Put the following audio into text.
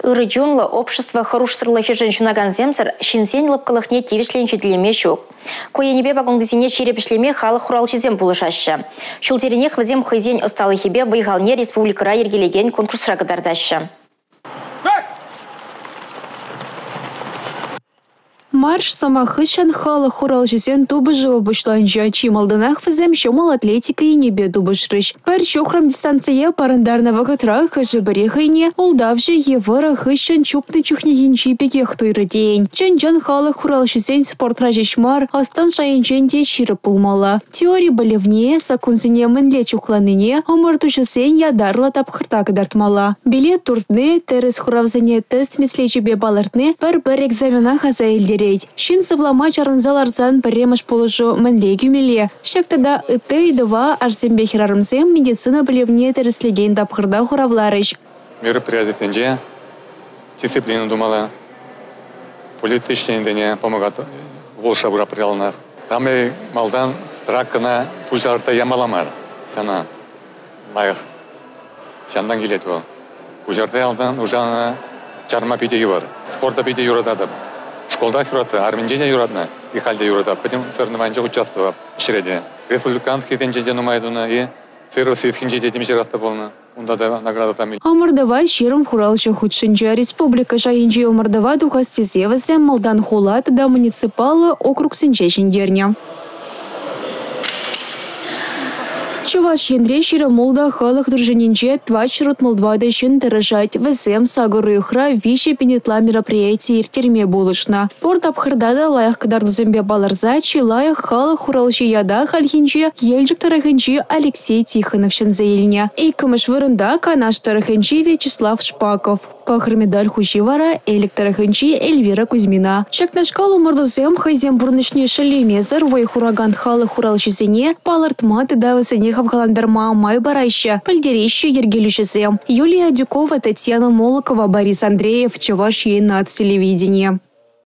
Ирыджунлы общество хорошсырлыхи женщунаган земсер шинсен лапкалыхне тивишлен хетлеме шук. Коенебе багонгызине черепишлеме халық хуралчизем булышашы. Шултерине хвазем хызен осталыхибе выйгалне республикара ергелеген конкурсра кадардашы. Марш самахышан халы хурал жезен тубы жылы бұшланжа. Чималдынақ візем шомал атлетика и небе дубышрыш. Пар шохрам дистанция парандарного катра хыжы бірехайне, олдавжы евара хышан чупны чухнегенчи пекех тойры день. Чан-чан халы хурал жезен спорт ражешмар, астан шайынченде ширы пулмала. Теория болевне, сакунзине мэнле чухланыне, омарту жезен ядарла тапхырта кадартмала. Билет туртны, терес хуравзане тест мислечебе балартны, пар-пар экзамена хаза елдере. Шин сывлама чарынзаларзан піремыш полыжу мәнле күмеле. Шектада ыты идыва арзембе хирарымзем медицина білевне тәріслеген тапқырда хуравларыш. Мероприятиятенже дисциплину думала. Полиция işlerinde помогат волша бураприялынақ. Самый малдан траккына пужарта ямаламар. Сана майық. Шандан келет ол. Пужарта ялдан ужана чарма пите юар. Спорта пите юрададып. Школда юраты, арминжеде юратны, и халде юрата, потом соревнованиях участвовал в шреде. Республиканский тенджеде нумайдуна и цирросийский тенджеде расты полна. Унда награда там. Омардава ширым хуралчы худшинча республика жайынчы Омардава духастезевазе малдан хулат да муниципалы округ сенчешіндерне. Чуваш ендре ширы молда халық дружининче твачырут молдвада шын тырыжать візем сагырыйхра виши пенетла мероприятий иртерме булышна. Порт абхырдада лайық кадардузембе баларза чилайық халық хуралчы яда хальхинче елжік тарахынчы Алексей Тихонов шынзаилне. И кымыш вырында канаш тарахынчы Вячеслав Шпаков. Пахыр медаль хучивара электрохынчи Эльвира Кузьмина. Шакнашкалу мордузем хайзем бурнышне шалемезер вай хураган халы хуралчызене палартматы давысене хавгаландарма май барайща пальдерещу ергелющезем. Юлия Дюкова, Татьяна Молокова, Борис Андреев, Чуваш ей над телевидение.